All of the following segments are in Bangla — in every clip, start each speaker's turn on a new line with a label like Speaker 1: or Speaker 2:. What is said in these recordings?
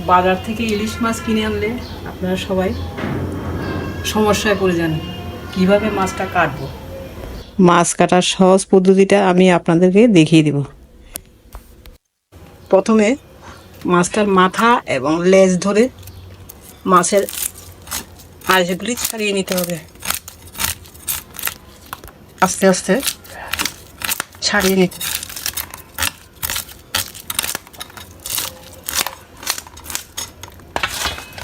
Speaker 1: বাজার থেকে ইলিশ মাছ কিনে আনলে আপনারা সবাই সমস্যায় পড়ে যান, কীভাবে মাছটা কাটবো। মাছ কাটার সহজ পদ্ধতিটা আমি আপনাদেরকে দেখিয়ে দেব। প্রথমে মাছটার মাথা এবং লেজ ধরে মাছের আঁশগুলি ছাড়িয়ে নিতে হবে। আস্তে আস্তে ছাড়িয়ে নিতে।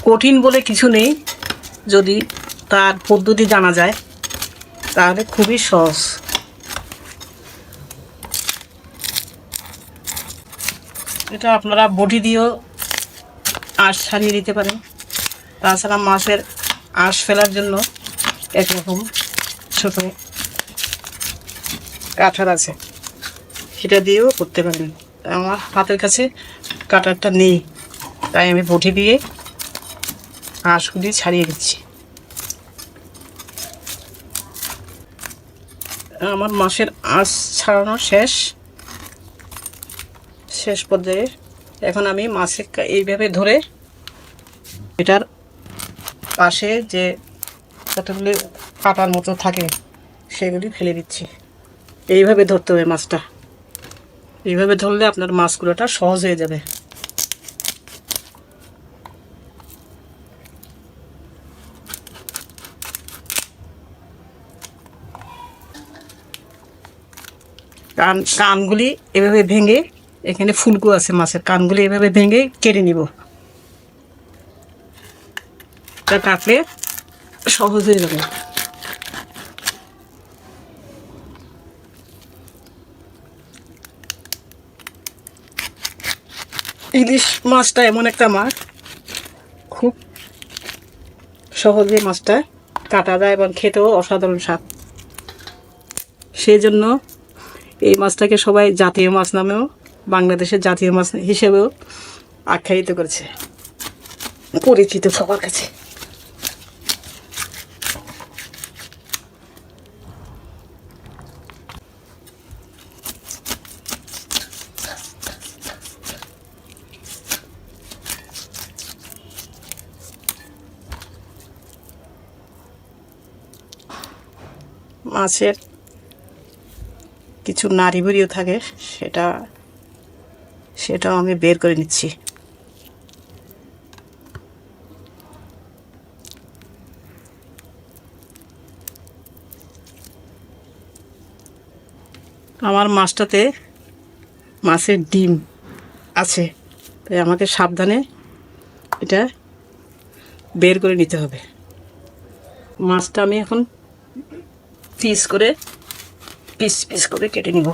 Speaker 1: কঠিন বলে কিছু নেই, যদি তার পদ্ধতি জানা যায় তাহলে খুবই সহজ। এটা আপনারা বটি দিয়েও আঁশ ছাড়িয়ে দিতে পারেন। তাছাড়া মাছের আঁশ ফেলার জন্য একরকম ছোট কাটার আছে, সেটা দিয়েও করতে পারেন। আমার হাতের কাছে কাটারটা নেই, তাই আমি বটি দিয়ে আঁশগুলি ছাড়িয়ে দিচ্ছি। আমার মাছের আঁশ ছাড়ানো শেষ পর্যায়ে। এখন আমি মাছের এইভাবে ধরে এটার পাশে যে কতগুলি কাটার মতো থাকে সেগুলি ফেলে দিচ্ছি। এইভাবে ধরতে হবে মাছটা। এইভাবে ধরলে আপনার মাছগুলোটা সহজ হয়ে যাবে। কানগুলি এভাবে ভেঙে, এখানে ফুলকো আছে মাছের, কানগুলি এভাবে ভেঙে কেটে নিব। তা কাটলে সহজ হয়ে যাবে। ইলিশ মাছটা এমন একটা মাছ, খুব সহজে মাছটা কাটা যায় এবং খেতেও অসাধারণ স্বাদ। সেই জন্য এই মাছটাকে সবাই জাতীয় মাছ নামেও, বাংলাদেশের জাতীয় মাছ হিসেবেও আখ্যায়িত করেছে, পরিচিত সবার কাছে। মাছের কিছু নাড়ি ভুড়িও থাকে, সেটাও আমি বের করে নিচ্ছি। আমার মাছটাতে মাছের ডিম আছে, তাই আমাকে সাবধানে এটা বের করে নিতে হবে। মাছটা আমি এখন পিস করে কেটে নিব।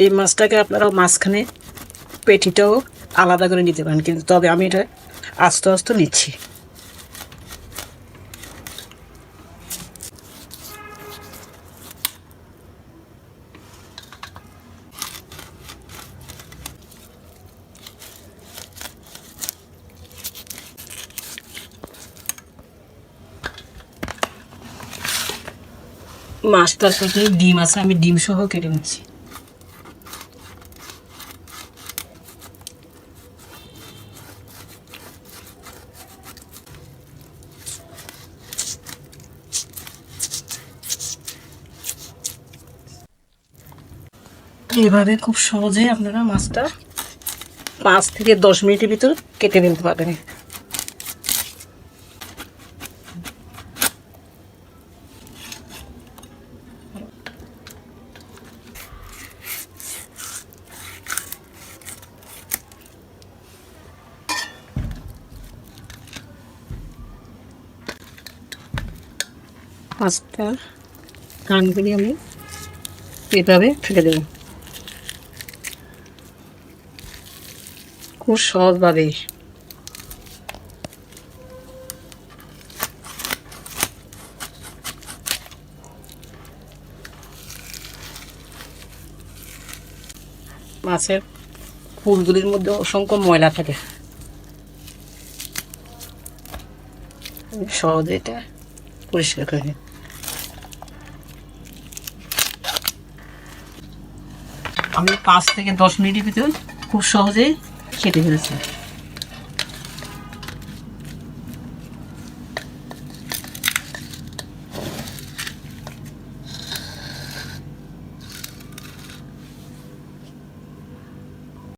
Speaker 1: এই মাছটাকে আপনারা মাঝখানে পেটিটাও আলাদা করে নিতে পারেন, কিন্তু তবে আমি এটা আস্তে আস্তে নিচ্ছি। মাছটার সাথে ডিম আছে, আমি ডিম সহ কেটে নিচ্ছি। এভাবে খুব সহজেই আপনারা মাছটা 5 থেকে 10 মিনিটের ভিতর কেটে ফেলতে পারবেন। মাছটা কানগুলি আমি এভাবে ফেলে দেব খুব সহজভাবে। মাছের ফুলগুলির মধ্যে অসংখ্য ময়লা থাকে, সহজে এটা পরিষ্কার করে নিন। আমি 5 থেকে 10 মিনিটের ভিতর খুব সহজেই কেটে ফেলেছি।